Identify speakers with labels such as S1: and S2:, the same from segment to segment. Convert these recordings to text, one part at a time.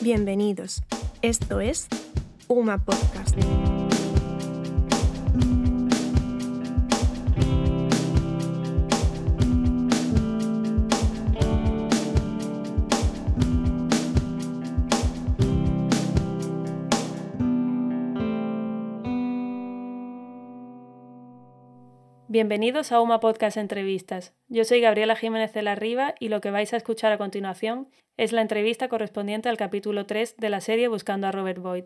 S1: Bienvenidos. Esto es UMA Podcast.
S2: Bienvenidos a UMA Podcast Entrevistas. Yo soy Gabriela Jiménez de la Riva y lo que vais a escuchar a continuación es la entrevista correspondiente al capítulo 3 de la serie Buscando a Robert Boyd.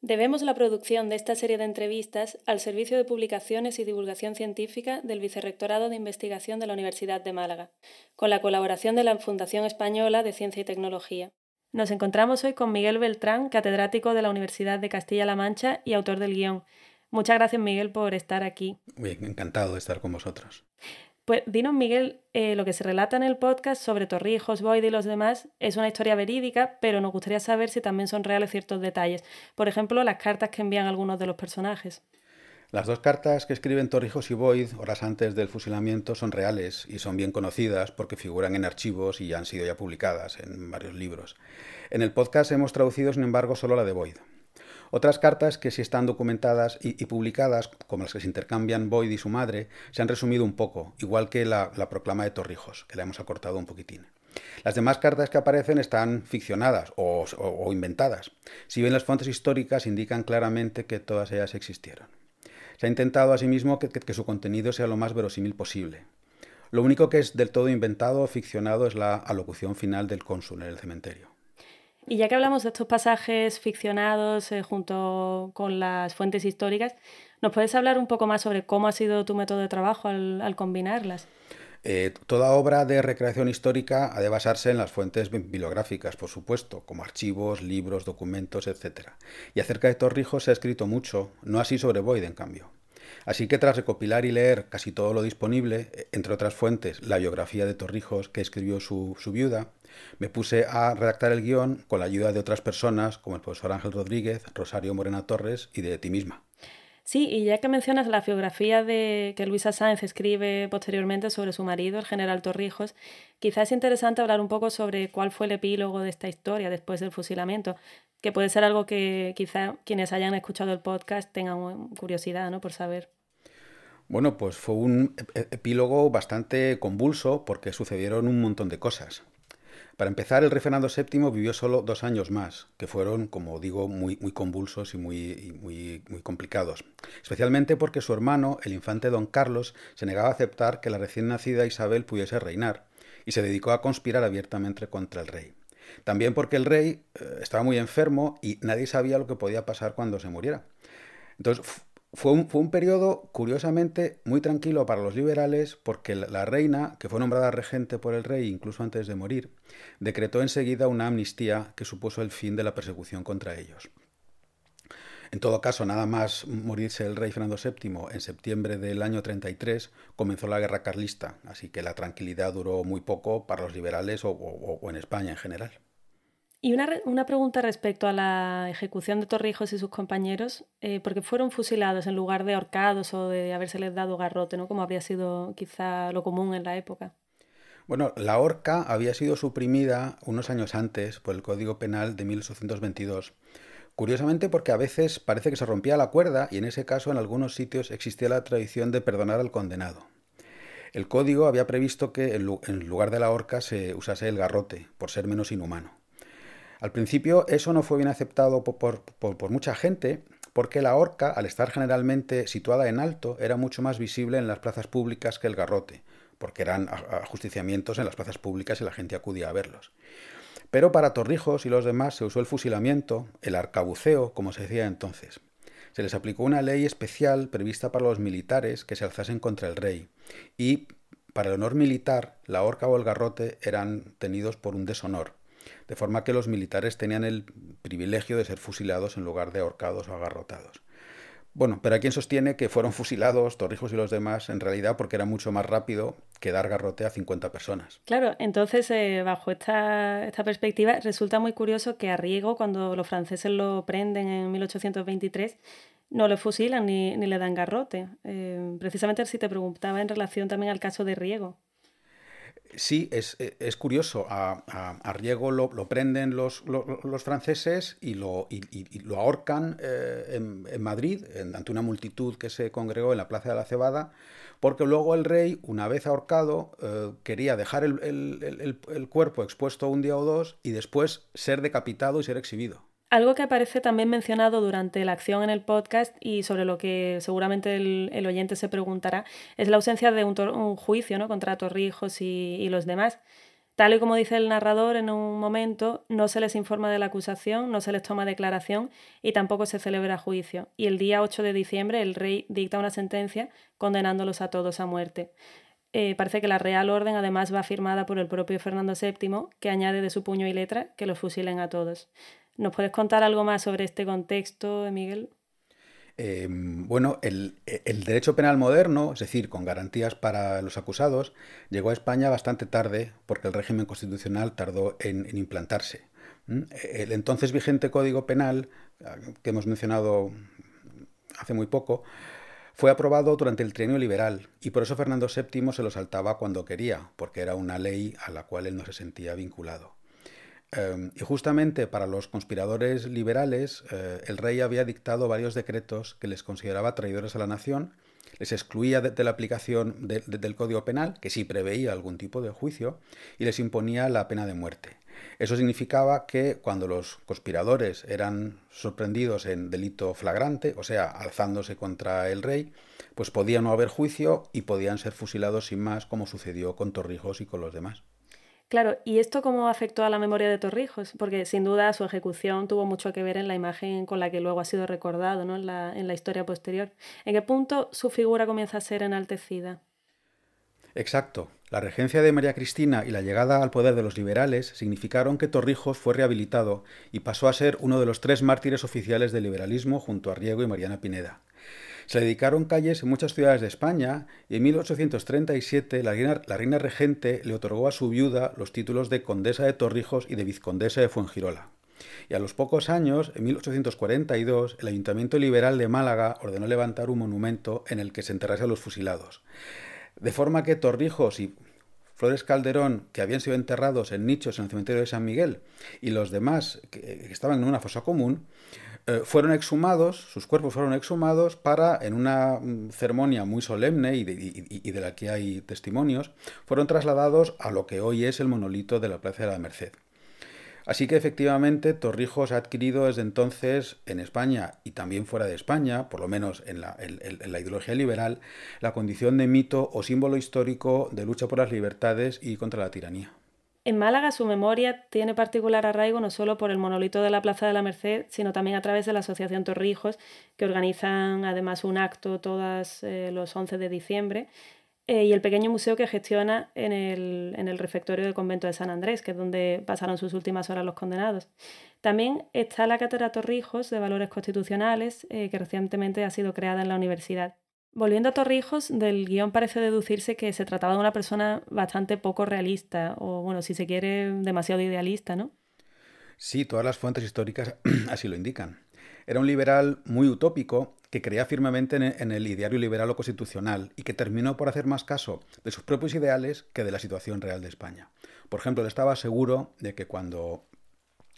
S2: Debemos la producción de esta serie de entrevistas al Servicio de Publicaciones y Divulgación Científica del Vicerrectorado de Investigación de la Universidad de Málaga, con la colaboración de la Fundación Española de Ciencia y Tecnología. Nos encontramos hoy con Miguel Beltrán, catedrático de la Universidad de Castilla-La Mancha y autor del guión. Muchas gracias, Miguel, por estar aquí.
S3: Bien, encantado de estar con vosotros.
S2: Pues dinos, Miguel, lo que se relata en el podcast sobre Torrijos, Boyd y los demás es una historia verídica, pero nos gustaría saber si también son reales ciertos detalles. Por ejemplo, las cartas que envían algunos de los personajes.
S3: Las dos cartas que escriben Torrijos y Boyd horas antes del fusilamiento son reales y son bien conocidas porque figuran en archivos y han sido ya publicadas en varios libros. En el podcast hemos traducido, sin embargo, solo la de Boyd. Otras cartas que sí están documentadas y publicadas, como las que se intercambian Boyd y su madre, se han resumido un poco, igual que la proclama de Torrijos, que la hemos acortado un poquitín. Las demás cartas que aparecen están ficcionadas o inventadas. Si bien las fuentes históricas indican claramente que todas ellas existieron. Se ha intentado asimismo que su contenido sea lo más verosímil posible. Lo único que es del todo inventado o ficcionado es la alocución final del cónsul en el cementerio.
S2: Y ya que hablamos de estos pasajes ficcionados junto con las fuentes históricas, ¿nos puedes hablar un poco más sobre cómo ha sido tu método de trabajo al combinarlas?
S3: Toda obra de recreación histórica ha de basarse en las fuentes bibliográficas, por supuesto, como archivos, libros, documentos, etc. Y acerca de Torrijos se ha escrito mucho, no así sobre Boyd, en cambio. Así que tras recopilar y leer casi todo lo disponible, entre otras fuentes, la biografía de Torrijos que escribió su viuda, me puse a redactar el guión con la ayuda de otras personas como el profesor Ángel Rodríguez, Rosario Morena Torres y de ti misma.
S2: Sí, y ya que mencionas la biografía que Luisa Sáenz escribe posteriormente sobre su marido, el general Torrijos, quizás es interesante hablar un poco sobre cuál fue el epílogo de esta historia después del fusilamiento, que puede ser algo que quizá quienes hayan escuchado el podcast tengan curiosidad, ¿no?, por saber.
S3: Bueno, pues fue un epílogo bastante convulso porque sucedieron un montón de cosas. Para empezar, el rey Fernando VII vivió solo 2 años más, que fueron, como digo, muy convulsos y muy complicados. Especialmente porque su hermano, el infante don Carlos, se negaba a aceptar que la recién nacida Isabel pudiese reinar y se dedicó a conspirar abiertamente contra el rey. También porque el rey estaba muy enfermo y nadie sabía lo que podía pasar cuando se muriera. Entonces, fue un periodo, curiosamente, muy tranquilo para los liberales porque la reina, que fue nombrada regente por el rey incluso antes de morir, decretó enseguida una amnistía que supuso el fin de la persecución contra ellos. En todo caso, nada más morirse el rey Fernando VII en septiembre del año 33, comenzó la guerra carlista, así que la tranquilidad duró muy poco para los liberales o en España en general.
S2: Y una pregunta respecto a la ejecución de Torrijos y sus compañeros, porque fueron fusilados en lugar de ahorcados o de habérseles dado garrote, ¿no?, como habría sido quizá lo común en la época.
S3: Bueno, la horca había sido suprimida unos años antes por el Código Penal de 1822. Curiosamente porque a veces parece que se rompía la cuerda y en ese caso en algunos sitios existía la tradición de perdonar al condenado. El código había previsto que en lugar de la horca se usase el garrote, por ser menos inhumano. Al principio eso no fue bien aceptado por mucha gente porque la horca, al estar generalmente situada en alto, era mucho más visible en las plazas públicas que el garrote, porque eran ajusticiamientos en las plazas públicas y la gente acudía a verlos. Pero para Torrijos y los demás se usó el fusilamiento, el arcabuceo, como se decía entonces. Se les aplicó una ley especial prevista para los militares que se alzasen contra el rey, y para el honor militar, la horca o el garrote eran tenidos por un deshonor, de forma que los militares tenían el privilegio de ser fusilados en lugar de ahorcados o agarrotados. Bueno, pero hay quien sostiene que fueron fusilados Torrijos y los demás en realidad porque era mucho más rápido que dar garrote a 50 personas.
S2: Claro, entonces bajo esta perspectiva resulta muy curioso que a Riego, cuando los franceses lo prenden en 1823, no le fusilan ni le dan garrote. Precisamente si te preguntaba en relación también al caso de Riego.
S3: Sí, es curioso. A Riego lo prenden los franceses y lo ahorcan en Madrid, ante una multitud que se congregó en la Plaza de la Cebada, porque luego el rey, una vez ahorcado, quería dejar el cuerpo expuesto un día o dos y después ser decapitado y ser exhibido.
S2: Algo que aparece también mencionado durante la acción en el podcast y sobre lo que seguramente el oyente se preguntará es la ausencia de un juicio, ¿no?, contra Torrijos y los demás. Tal y como dice el narrador en un momento, no se les informa de la acusación, no se les toma declaración y tampoco se celebra juicio. Y el día 8 de diciembre el rey dicta una sentencia condenándolos a todos a muerte. Parece que la Real Orden además va firmada por el propio Fernando VII, que añade de su puño y letra que los fusilen a todos. ¿Nos puedes contar algo más sobre este contexto, Miguel?
S3: Bueno, el derecho penal moderno, es decir, con garantías para los acusados, llegó a España bastante tarde porque el régimen constitucional tardó en implantarse. El entonces vigente Código Penal, que hemos mencionado hace muy poco, fue aprobado durante el trienio liberal y por eso Fernando VII se lo saltaba cuando quería, porque era una ley a la cual él no se sentía vinculado. Y justamente para los conspiradores liberales, el rey había dictado varios decretos que les consideraba traidores a la nación, les excluía de la aplicación del Código Penal, que sí preveía algún tipo de juicio, y les imponía la pena de muerte. Eso significaba que cuando los conspiradores eran sorprendidos en delito flagrante, o sea, alzándose contra el rey, pues podía no haber juicio y podían ser fusilados sin más, como sucedió con Torrijos y con los demás.
S2: Claro, ¿y esto cómo afectó a la memoria de Torrijos? Porque sin duda su ejecución tuvo mucho que ver en la imagen con la que luego ha sido recordado, ¿no?, en la historia posterior. ¿En qué punto su figura comienza a ser enaltecida?
S3: Exacto. La regencia de María Cristina y la llegada al poder de los liberales significaron que Torrijos fue rehabilitado y pasó a ser uno de los 3 mártires oficiales del liberalismo junto a Riego y Mariana Pineda. Se le dedicaron calles en muchas ciudades de España y en 1837 la reina regente le otorgó a su viuda los títulos de condesa de Torrijos y de vizcondesa de Fuengirola. Y a los pocos años, en 1842, el Ayuntamiento Liberal de Málaga ordenó levantar un monumento en el que se enterrase a los fusilados. De forma que Torrijos y Flores Calderón, que habían sido enterrados en nichos en el cementerio de San Miguel, y los demás que estaban en una fosa común, fueron exhumados, sus cuerpos fueron exhumados para, en una ceremonia muy solemne y de la que hay testimonios, fueron trasladados a lo que hoy es el monolito de la Plaza de la Merced. Así que efectivamente Torrijos ha adquirido desde entonces en España y también fuera de España, por lo menos en la ideología liberal, la condición de mito o símbolo histórico de lucha por las libertades y contra la tiranía.
S2: En Málaga su memoria tiene particular arraigo no solo por el monolito de la Plaza de la Merced, sino también a través de la Asociación Torrijos, que organizan además un acto todos los 11 de diciembre, y el pequeño museo que gestiona en el refectorio del convento de San Andrés, que es donde pasaron sus últimas horas los condenados. También está la Cátedra Torrijos de Valores Constitucionales, que recientemente ha sido creada en la universidad. Volviendo a Torrijos, del guión parece deducirse que se trataba de una persona bastante poco realista, o bueno, si se quiere, demasiado idealista, ¿no?
S3: Sí, todas las fuentes históricas así lo indican. Era un liberal muy utópico que creía firmemente en el ideario liberal o constitucional y que terminó por hacer más caso de sus propios ideales que de la situación real de España. Por ejemplo, él estaba seguro de que cuando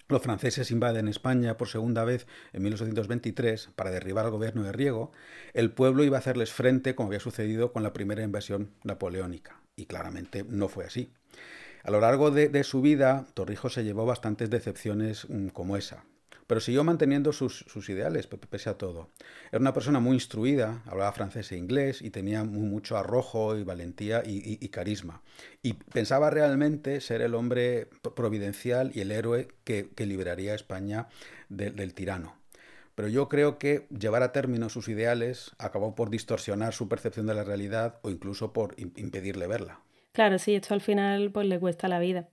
S3: los franceses invaden España por segunda vez en 1823 para derribar al gobierno de Riego, el pueblo iba a hacerles frente como había sucedido con la primera invasión napoleónica. Y claramente no fue así. A lo largo de su vida, Torrijos se llevó bastantes decepciones como esa, pero siguió manteniendo sus ideales, pese a todo. Era una persona muy instruida, hablaba francés e inglés y tenía mucho arrojo y valentía y carisma. Y pensaba realmente ser el hombre providencial y el héroe que liberaría a España del tirano. Pero yo creo que llevar a término sus ideales acabó por distorsionar su percepción de la realidad o incluso por impedirle verla.
S2: Claro, sí, esto al final pues le cuesta la vida.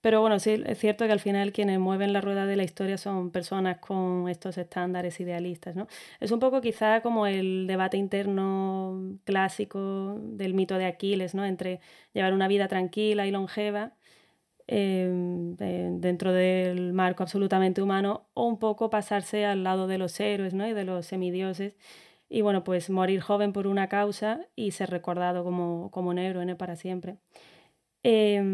S2: Pero bueno, sí, es cierto que al final quienes mueven la rueda de la historia son personas con estos estándares idealistas, ¿no? Es un poco quizá como el debate interno clásico del mito de Aquiles, ¿no?, entre llevar una vida tranquila y longeva dentro del marco absolutamente humano o un poco pasarse al lado de los héroes, ¿no?, y de los semidioses. Y bueno, pues morir joven por una causa y ser recordado como un héroe, ¿no?, para siempre.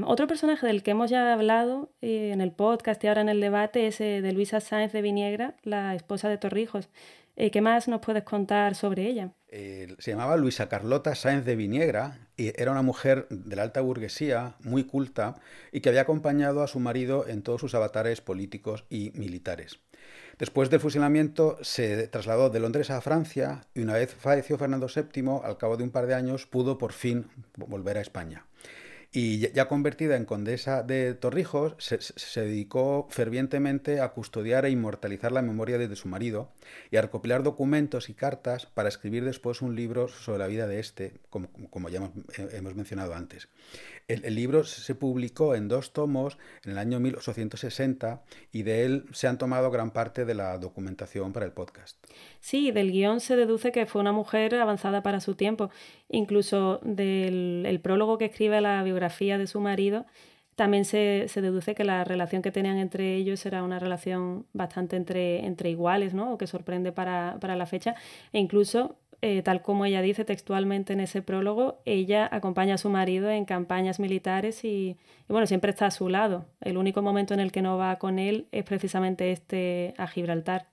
S2: Otro personaje del que hemos ya hablado en el podcast y ahora en el debate es de Luisa Sáenz de Viniegra, la esposa de Torrijos. ¿Qué más nos puedes contar sobre ella?
S3: Se llamaba Luisa Carlota Sáenz de Viniegra y era una mujer de la alta burguesía, muy culta, y que había acompañado a su marido en todos sus avatares políticos y militares. Después del fusilamiento se trasladó de Londres a Francia y una vez falleció Fernando VII, al cabo de un par de años pudo por fin volver a España. Y ya convertida en condesa de Torrijos, se dedicó fervientemente a custodiar e inmortalizar la memoria de su marido y a recopilar documentos y cartas para escribir después un libro sobre la vida de este, como ya hemos mencionado antes. El libro se publicó en 2 tomos en el año 1860 y de él se han tomado gran parte de la documentación para el podcast.
S2: Sí, del guión se deduce que fue una mujer avanzada para su tiempo. Incluso del prólogo que escribe a la biografía de su marido, también se deduce que la relación que tenían entre ellos era una relación bastante entre iguales, ¿no? O que sorprende para la fecha. E incluso, tal como ella dice textualmente en ese prólogo, ella acompaña a su marido en campañas militares y bueno, siempre está a su lado. El único momento en el que no va con él es precisamente a Gibraltar.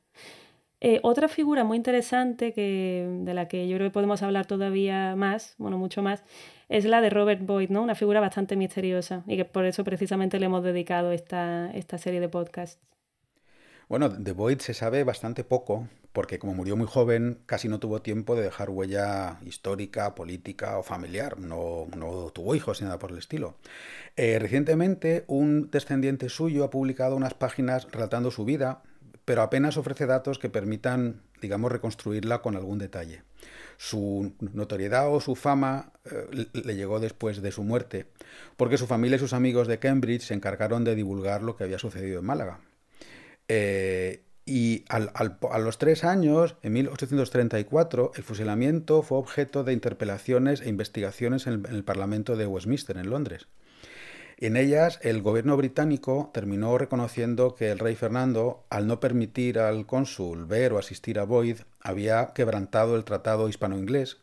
S2: Otra figura muy interesante de la que yo creo que podemos hablar todavía más, bueno, mucho más, es la de Robert Boyd, ¿no? Una figura bastante misteriosa y que por eso precisamente le hemos dedicado esta serie de podcasts.
S3: Bueno, de Boyd se sabe bastante poco, porque como murió muy joven, casi no tuvo tiempo de dejar huella histórica, política o familiar. No tuvo hijos ni nada por el estilo. Recientemente, un descendiente suyo ha publicado unas páginas relatando su vida, pero apenas ofrece datos que permitan, digamos, reconstruirla con algún detalle. Su notoriedad o su fama le llegó después de su muerte, porque su familia y sus amigos de Cambridge se encargaron de divulgar lo que había sucedido en Málaga. A los 3 años, en 1834, el fusilamiento fue objeto de interpelaciones e investigaciones en el Parlamento de Westminster, en Londres. En ellas, el gobierno británico terminó reconociendo que el rey Fernando, al no permitir al cónsul ver o asistir a Boyd, había quebrantado el tratado hispano-inglés,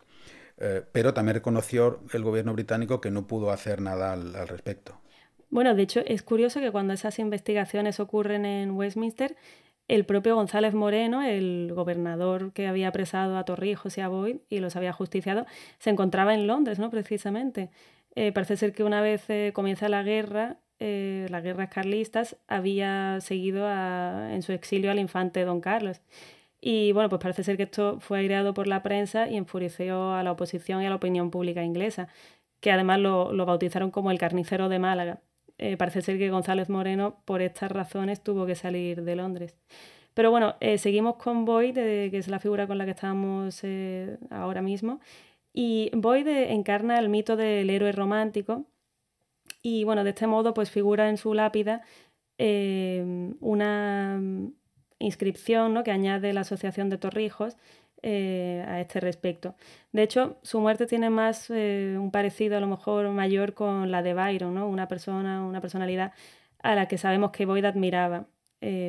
S3: pero también reconoció el gobierno británico que no pudo hacer nada al respecto.
S2: Bueno, de hecho, es curioso que cuando esas investigaciones ocurren en Westminster, el propio González Moreno, el gobernador que había apresado a Torrijos y a Boyd y los había justiciado, se encontraba en Londres, ¿no? Precisamente. Parece ser que una vez comienza las guerras carlistas, había seguido en su exilio al infante Don Carlos. Y bueno, pues parece ser que esto fue aireado por la prensa y enfureció a la oposición y a la opinión pública inglesa, que además lo bautizaron como el carnicero de Málaga. Parece ser que González Moreno, por estas razones, tuvo que salir de Londres. Pero bueno, seguimos con Boyd, que es la figura con la que estamos ahora mismo. Y Boyd encarna el mito del héroe romántico y bueno, de este modo pues figura en su lápida una inscripción, ¿no?, que añade la Asociación de Torrijos a este respecto. De hecho, su muerte tiene más un parecido a lo mejor mayor con la de Byron, ¿no? Una personalidad a la que sabemos que Boyd admiraba.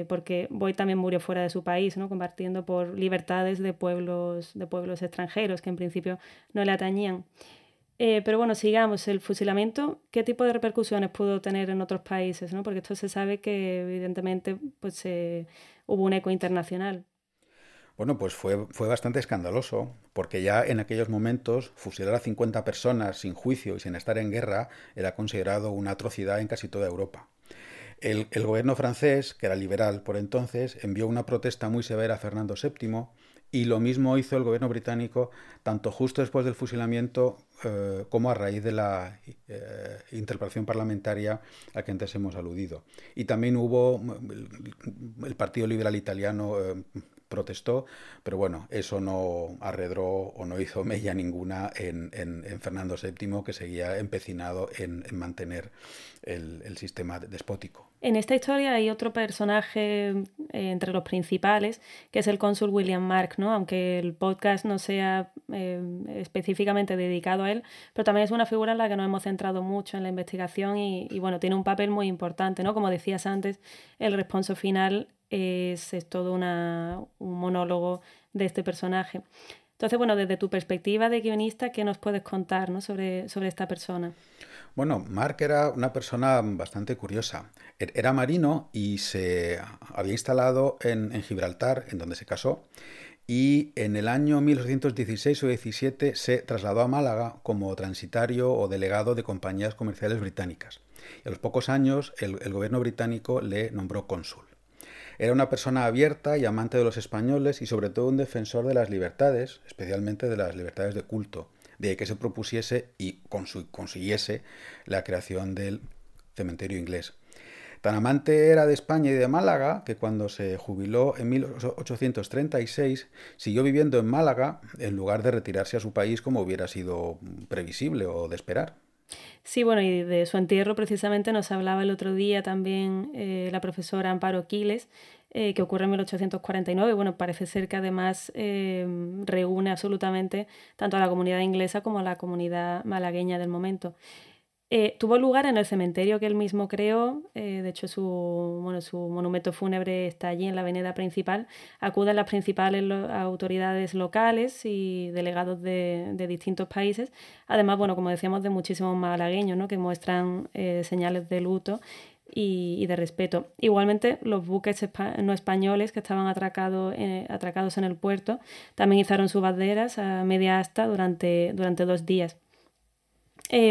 S2: Porque Boyd también murió fuera de su país, ¿no?, combatiendo por libertades de pueblos extranjeros que en principio no le atañían. Pero bueno, sigamos. El fusilamiento, ¿qué tipo de repercusiones pudo tener en otros países, ¿no? Porque esto se sabe que evidentemente pues, hubo un eco internacional.
S3: Bueno, pues fue bastante escandaloso, porque ya en aquellos momentos fusilar a 50 personas sin juicio y sin estar en guerra era considerado una atrocidad en casi toda Europa. El gobierno francés, que era liberal por entonces, envió una protesta muy severa a Fernando VII y lo mismo hizo el gobierno británico tanto justo después del fusilamiento como a raíz de la interpelación parlamentaria a que antes hemos aludido. Y también hubo el Partido Liberal Italiano protestó, pero bueno, eso no arredró o no hizo mella ninguna en Fernando VII, que seguía empecinado en mantener el sistema despótico.
S2: En esta historia hay otro personaje entre los principales, que es el cónsul William Mark, ¿no? Aunque el podcast no sea específicamente dedicado a él, pero también es una figura en la que nos hemos centrado mucho en la investigación y bueno, tiene un papel muy importante, ¿no? Como decías antes, el responso final es todo un monólogo de este personaje. Entonces, bueno, desde tu perspectiva de guionista, ¿qué nos puedes contar, ¿no?, sobre esta persona?
S3: Bueno, Mark era una persona bastante curiosa. Era marino y se había instalado en Gibraltar, en donde se casó, y en el año 1816 o 17 se trasladó a Málaga como transitario o delegado de compañías comerciales británicas. Y a los pocos años el gobierno británico le nombró cónsul. Era una persona abierta y amante de los españoles y sobre todo un defensor de las libertades, especialmente de las libertades de culto, de que se propusiese y consiguiese la creación del cementerio inglés. Tan amante era de España y de Málaga que cuando se jubiló en 1836 siguió viviendo en Málaga en lugar de retirarse a su país como hubiera sido previsible o de esperar.
S2: Sí, bueno, y de su entierro precisamente nos hablaba el otro día también la profesora Amparo Quiles, que ocurre en 1849. Bueno, parece ser que además reúne absolutamente tanto a la comunidad inglesa como a la comunidad malagueña del momento. Tuvo lugar en el cementerio que él mismo creó, de hecho su monumento fúnebre está allí en la avenida principal. Acuden las principales autoridades locales y delegados de distintos países, además, bueno, como decíamos, de muchísimos malagueños, ¿no?, que muestran señales de luto y de respeto. Igualmente, los buques no españoles que estaban atracados en el puerto también izaron sus banderas a media asta durante 2 días.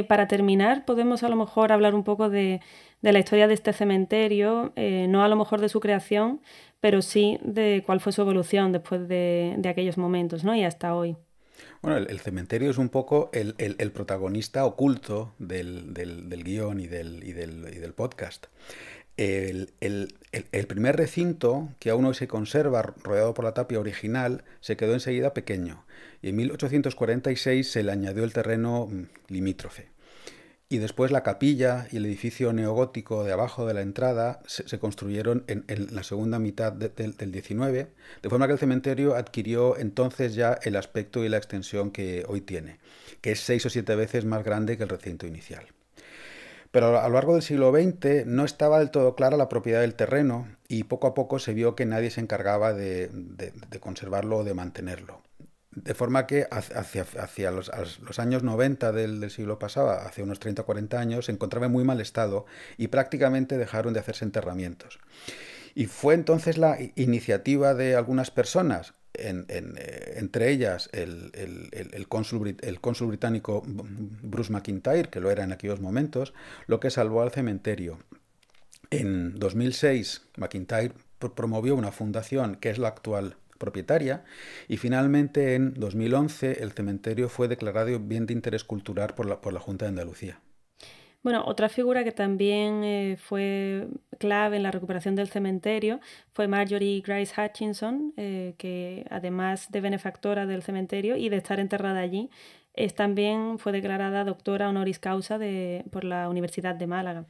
S2: Para terminar, podemos a lo mejor hablar un poco de la historia de este cementerio, no a lo mejor de su creación, pero sí de cuál fue su evolución después de aquellos momentos, ¿no?, y hasta hoy.
S3: Bueno, el cementerio es un poco el protagonista oculto del guión y del podcast. El primer recinto, que aún hoy se conserva rodeado por la tapia original, se quedó enseguida pequeño y en 1846 se le añadió el terreno limítrofe. Y después la capilla y el edificio neogótico de abajo de la entrada se construyeron en la segunda mitad del 19, de forma que el cementerio adquirió entonces ya el aspecto y la extensión que hoy tiene, que es 6 o 7 veces más grande que el recinto inicial. Pero a lo largo del siglo XX no estaba del todo clara la propiedad del terreno y poco a poco se vio que nadie se encargaba de conservarlo o de mantenerlo. De forma que hacia los años 90 del siglo pasado, hace unos 30 o 40 años, se encontraba en muy mal estado y prácticamente dejaron de hacerse enterramientos. Y fue entonces la iniciativa de algunas personas, entre ellas el cónsul británico Bruce McIntyre, que lo era en aquellos momentos, lo que salvó al cementerio. En 2006, McIntyre promovió una fundación que es la actual propietaria y finalmente en 2011 el cementerio fue declarado bien de interés cultural por la Junta de Andalucía.
S2: Bueno, otra figura que también fue clave en la recuperación del cementerio fue Marjorie Grice Hutchinson, que además de benefactora del cementerio y de estar enterrada allí, también fue declarada doctora honoris causa por la Universidad de Málaga.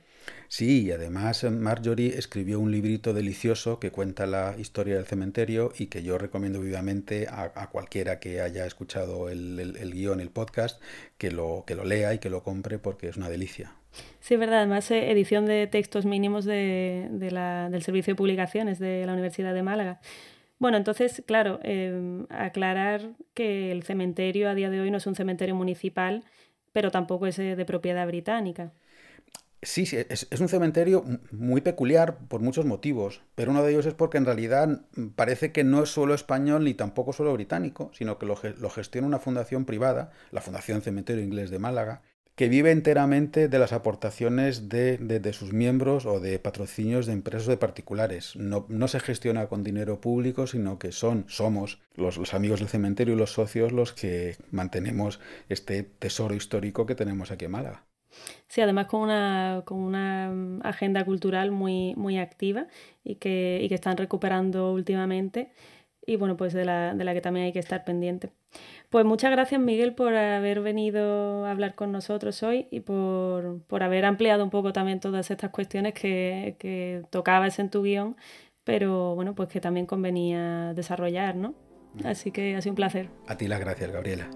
S3: Sí, y además Marjorie escribió un librito delicioso que cuenta la historia del cementerio y que yo recomiendo vivamente a cualquiera que haya escuchado el guión, el podcast, que lo lea y que lo compre porque es una delicia.
S2: Sí, es verdad. Además, edición de textos mínimos del Servicio de Publicaciones de la Universidad de Málaga. Bueno, entonces, claro, aclarar que el cementerio a día de hoy no es un cementerio municipal, pero tampoco es de propiedad británica.
S3: Sí, sí, es un cementerio muy peculiar por muchos motivos, pero uno de ellos es porque en realidad parece que no es solo español ni tampoco solo británico, sino que lo gestiona una fundación privada, la Fundación Cementerio Inglés de Málaga, que vive enteramente de las aportaciones de sus miembros o de patrocinios de empresas o de particulares. No se gestiona con dinero público, sino que somos los amigos del cementerio y los socios los que mantenemos este tesoro histórico que tenemos aquí en Málaga.
S2: Sí, además con una agenda cultural muy, muy activa y que están recuperando últimamente y bueno, pues de la que también hay que estar pendiente. Pues muchas gracias, Miguel, por haber venido a hablar con nosotros hoy y por haber ampliado un poco también todas estas cuestiones que tocabas en tu guión, pero bueno, pues que también convenía desarrollar, ¿no? Así que ha sido un placer.
S3: A ti las gracias, Gabriela.